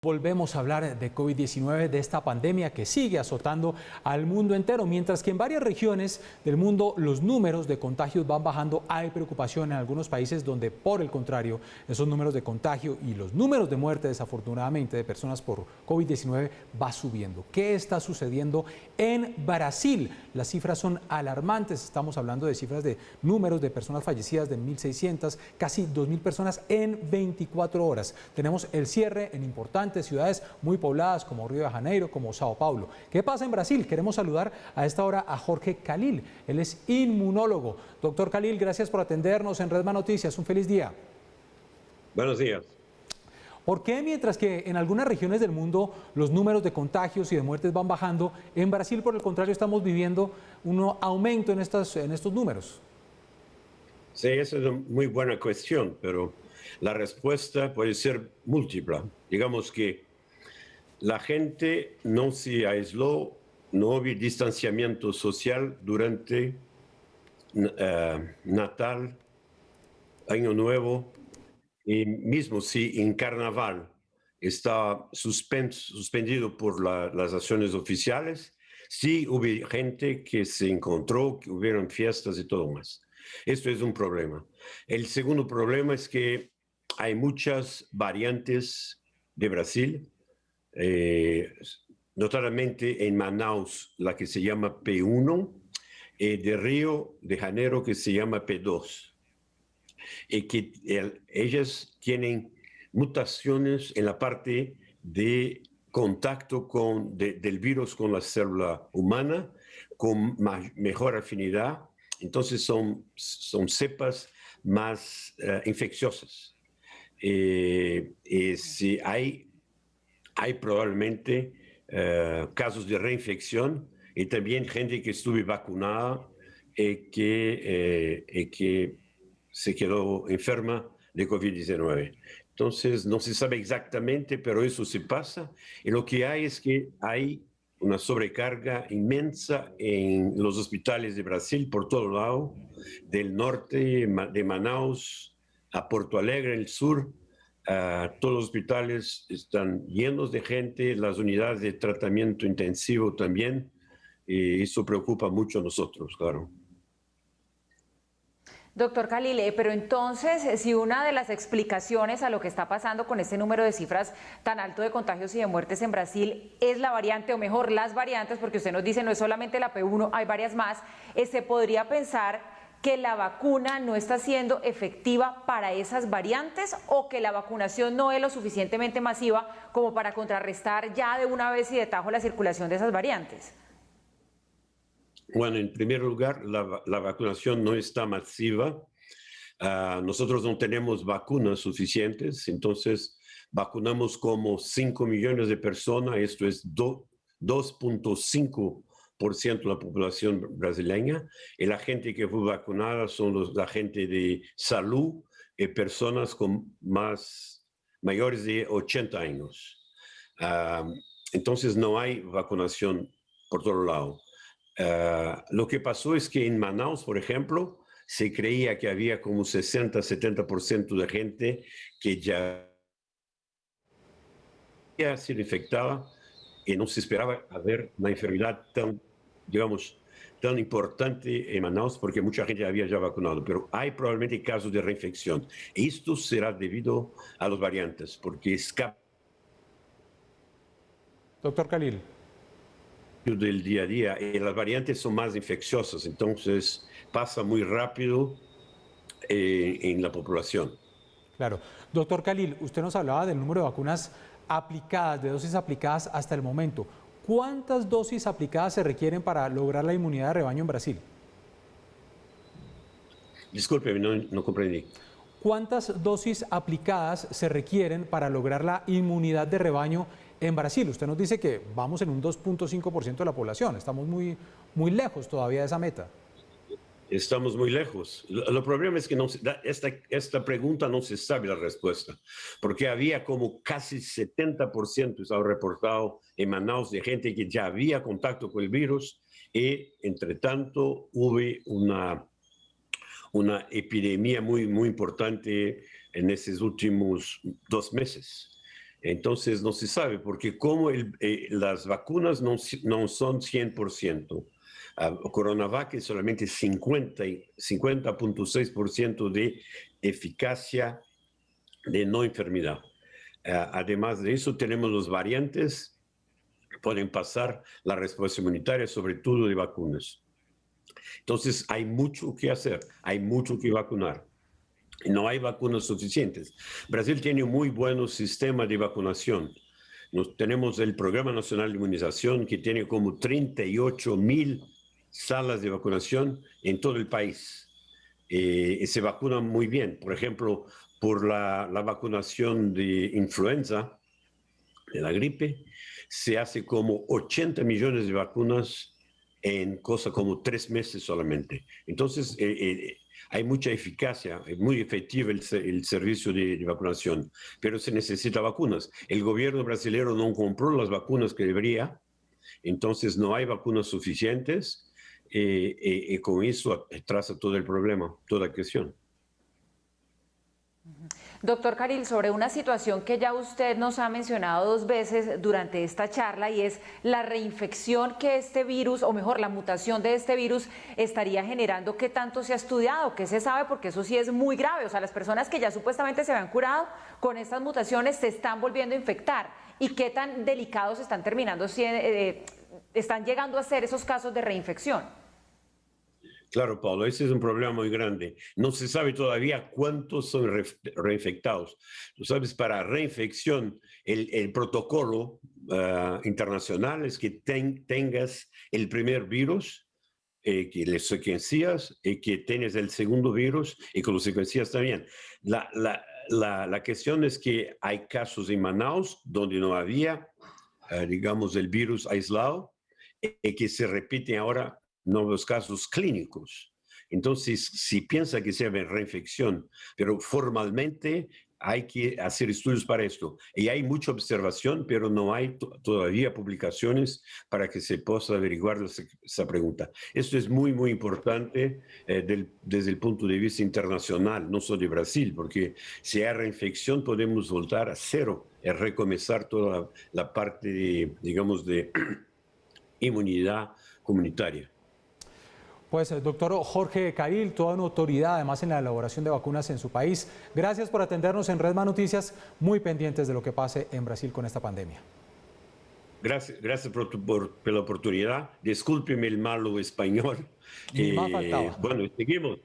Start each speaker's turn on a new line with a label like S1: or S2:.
S1: Volvemos a hablar de COVID-19, de esta pandemia que sigue azotando al mundo entero. Mientras que en varias regiones del mundo los números de contagios van bajando, hay preocupación en algunos países donde, por el contrario, esos números de contagio y los números de muerte, desafortunadamente, de personas por COVID-19 va subiendo. ¿Qué está sucediendo en Brasil? Las cifras son alarmantes. Estamos hablando de cifras de números de personas fallecidas de 1.600, casi 2.000 personas en 24 horas. Tenemos el cierre en importantes ciudades muy pobladas como Río de Janeiro, como Sao Paulo. ¿Qué pasa en Brasil? Queremos saludar a esta hora a Jorge Khalil. Él es inmunólogo. Doctor Khalil, gracias por atendernos en Redman Noticias. Un feliz día.
S2: Buenos días.
S1: ¿Por qué mientras que en algunas regiones del mundo los números de contagios y de muertes van bajando, en Brasil, por el contrario, estamos viviendo un aumento en estos números?
S2: Sí, esa es una muy buena cuestión, pero la respuesta puede ser múltiple. Digamos que la gente no se aisló, no hubo distanciamiento social durante Natal, Año Nuevo, y mismo si en Carnaval está suspendido por las acciones oficiales, sí hubo gente que se encontró, que hubieron fiestas y todo más. Esto es un problema. El segundo problema es que hay muchas variantes de Brasil, notablemente en Manaus, la que se llama P1, de Río de Janeiro, que se llama P2, y que ellas tienen mutaciones en la parte de contacto del virus con la célula humana, con mejor afinidad. Entonces son cepas más infecciosas. Si hay probablemente casos de reinfección y también gente que estuvo vacunada y que se quedó enferma de COVID-19. Entonces, no se sabe exactamente, pero eso se pasa. Y lo que hay es que hay una sobrecarga inmensa en los hospitales de Brasil por todo lado, del norte de Manaus a Porto Alegre, el sur. Todos los hospitales están llenos de gente, las unidades de tratamiento intensivo también, y eso preocupa mucho a nosotros, claro.
S3: Doctor Khalil, pero entonces, si una de las explicaciones a lo que está pasando con este número de cifras tan alto de contagios y de muertes en Brasil es la variante, o mejor, las variantes, porque usted nos dice no es solamente la P1, hay varias más, se podría pensar que la vacuna no está siendo efectiva para esas variantes o que la vacunación no es lo suficientemente masiva como para contrarrestar ya de una vez y de tajo la circulación de esas variantes.
S2: Bueno, en primer lugar, la vacunación no está masiva. Nosotros no tenemos vacunas suficientes, entonces vacunamos como 5 millones de personas, esto es 2.5% de la población brasileña, y la gente que fue vacunada son la gente de salud y personas con mayores de 80 años. Entonces no hay vacunación por todo lado. Lo que pasó es que en Manaus, por ejemplo, se creía que había como 60-70% de gente que ya había sido infectada y no se esperaba haber una enfermedad tan, digamos, tan importante en Manaus porque mucha gente había ya vacunado, pero hay probablemente casos de reinfección. Esto será debido a las variantes, porque escapa
S1: Doctor Khalil.
S2: del día a día y las variantes son más infecciosas, entonces pasa muy rápido en la población.
S1: Claro. Doctor Khalil, usted nos hablaba del número de vacunas aplicadas, de dosis aplicadas hasta el momento. ¿Cuántas dosis aplicadas se requieren para lograr la inmunidad de rebaño en Brasil?
S2: Disculpe, no comprendí.
S1: ¿Cuántas dosis aplicadas se requieren para lograr la inmunidad de rebaño en Brasil? Usted nos dice que vamos en un 2.5% de la población, estamos muy lejos todavía de esa meta.
S2: Estamos muy lejos. El problema es que esta pregunta no se sabe la respuesta, porque había como casi 70%, estaba reportado en Manaus, de gente que ya había contacto con el virus y, entre tanto, hubo una epidemia muy importante en estos últimos 2 meses. Entonces no se sabe, porque como las vacunas no son 100%, Coronavac es solamente 50.6% de eficacia de no enfermedad. Además de eso, tenemos los variantes que pueden pasar la respuesta inmunitaria, sobre todo de vacunas. Entonces hay mucho que hacer, hay mucho que vacunar. No hay vacunas suficientes. Brasil tiene un muy buen sistema de vacunación. Tenemos el Programa Nacional de Inmunización que tiene como 38.000 salas de vacunación en todo el país. Y se vacunan muy bien. Por ejemplo, por la vacunación de influenza, de la gripe, se hace como 80 millones de vacunas en cosa como 3 meses solamente. Entonces, hay mucha eficacia, es muy efectivo el servicio de vacunación, pero se necesita vacunas. El gobierno brasileño no compró las vacunas que debería, entonces no hay vacunas suficientes y con eso atrasa todo el problema, toda la cuestión.
S3: Doctor Caril, sobre una situación que ya usted nos ha mencionado 2 veces durante esta charla y es la reinfección que este virus, o mejor, la mutación de este virus estaría generando. ¿Qué tanto se ha estudiado? ¿Qué se sabe? Porque eso sí es muy grave. O sea, las personas que ya supuestamente se habían curado con estas mutaciones se están volviendo a infectar. ¿Y qué tan delicados están terminando, están llegando a ser esos casos de reinfección?
S2: Claro, Pablo, ese es un problema muy grande. No se sabe todavía cuántos son reinfectados. Tú sabes, para reinfección, el protocolo internacional es que tengas el primer virus, que le secuencias, y que tienes el segundo virus y que lo secuencias también. La cuestión es que hay casos en Manaus donde no había, digamos, el virus aislado y que se repiten ahora nuevos casos clínicos. Entonces, si piensa que sea reinfección, pero formalmente hay que hacer estudios para esto. Y hay mucha observación, pero no hay todavía publicaciones para que se pueda averiguar esa pregunta. Esto es muy, muy importante desde el punto de vista internacional, no solo de Brasil, porque si hay reinfección podemos voltar a cero y recomenzar toda la parte, digamos, de inmunidad comunitaria.
S1: Pues, doctor Jorge Caril, toda una autoridad además en la elaboración de vacunas en su país. Gracias por atendernos en Redman Noticias, muy pendientes de lo que pase en Brasil con esta pandemia.
S2: Gracias por la oportunidad. Discúlpeme el malo español.
S1: Ni más faltaba.
S2: Bueno, seguimos.